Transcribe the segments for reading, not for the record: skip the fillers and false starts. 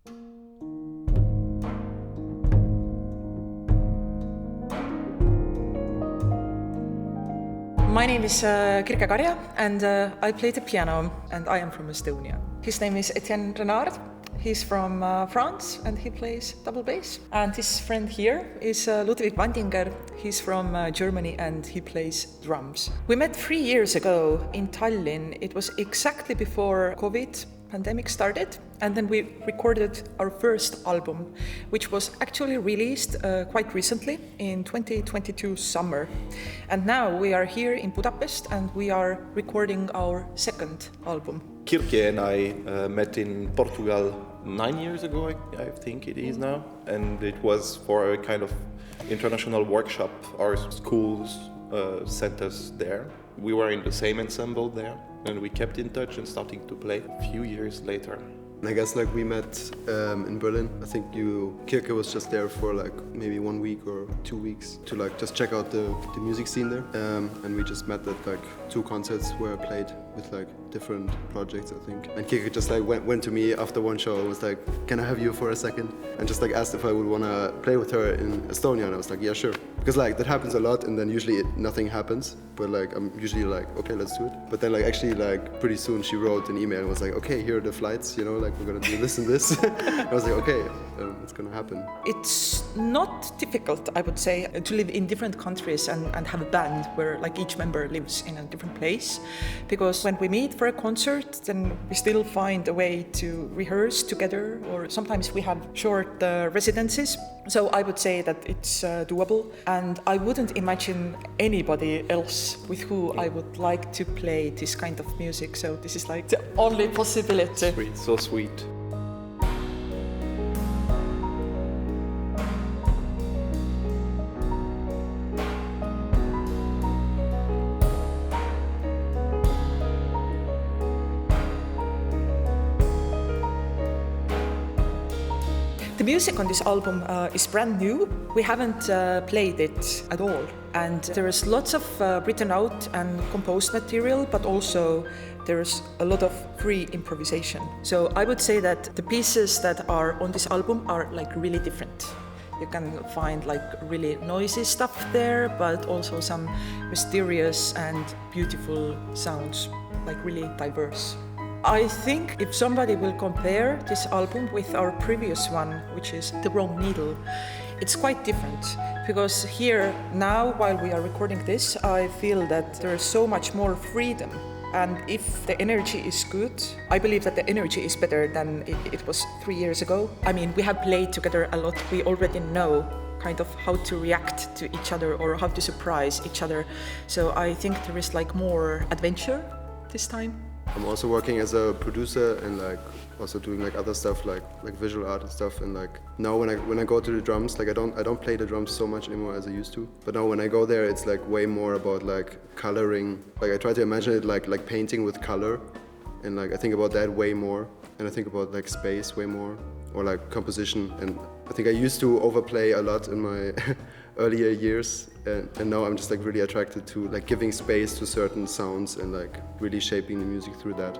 My name is Kirke Karja, and I play the piano, and I am from Estonia. His name is Étienne Renard. He's from France, and he plays double bass. And his friend here is Ludwig Wandinger. He's from Germany, and he plays drums. We met 3 years ago in Tallinn. It was exactly before COVID pandemic started, and then we recorded our first album, which was actually released quite recently in 2022 summer. And now we are here in Budapest, and we are recording our second album. Kirke and I met in Portugal 9 years ago, I think it is now, and it was for a kind of international workshop. Our schools sent us there. We were in the same ensemble there, and we kept in touch and starting to play a few years later. I guess like we met in Berlin. I think Kirke was just there for like maybe 1 week or 2 weeks to like just check out the music scene there. And we just met at like 2 concerts where I played with like different projects, I think. And Kirke just like went to me after one show and was like, "Can I have you for a second?" And just like asked if I would want to play with her in Estonia, and I was like, "Yeah, sure." Because like that happens a lot, and then usually nothing happens. But like I'm usually like, "Okay, let's do it." But then like actually like pretty soon she wrote an email and was like, "Okay, here are the flights, you know, like we're gonna do this and this." I was like, "Okay, it's gonna happen." It's not difficult, I would say, to live in different countries and have a band where like each member lives in a different place. Because when we meet for a concert, then we still find a way to rehearse together, or sometimes we have short residencies. So I would say that it's doable, and I wouldn't imagine anybody else with who I would like to play this kind of music. So this is like the only possibility. Sweet, so sweet. The music on this album is brand new. We haven't played it at all. And there is lots of written out and composed material, but also there's a lot of free improvisation. So I would say that the pieces that are on this album are like really different. You can find like really noisy stuff there, but also some mysterious and beautiful sounds, like really diverse. I think if somebody will compare this album with our previous one, which is The Wrong Needle, it's quite different. Because here, now, while we are recording this, I feel that there is so much more freedom. And if the energy is good, I believe that the energy is better than it was 3 years ago. I mean, we have played together a lot. We already know kind of how to react to each other or how to surprise each other. So I think there is like more adventure this time. I'm also working as a producer and like also doing like other stuff like visual art and stuff. And like now when I go to the drums, like I don't play the drums so much anymore as I used to. But now when I go there, it's like way more about like coloring. Like I try to imagine it like painting with color, and like I think about that way more. And I think about like space way more, or like composition. And I think I used to overplay a lot in my earlier years, and now I'm just like really attracted to like giving space to certain sounds and like really shaping the music through that.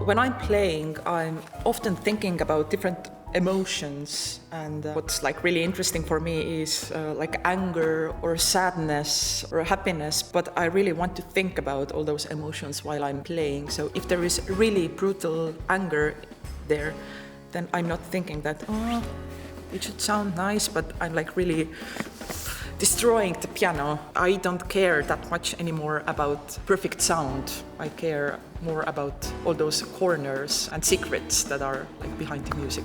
When I'm playing, I'm often thinking about different emotions, and what's like really interesting for me is like anger or sadness or happiness, but I really want to think about all those emotions while I'm playing. So if there is really brutal anger there, then I'm not thinking that, oh, it should sound nice, but I'm like really destroying the piano. I don't care that much anymore about perfect sound. I care more about all those corners and secrets that are like behind the music.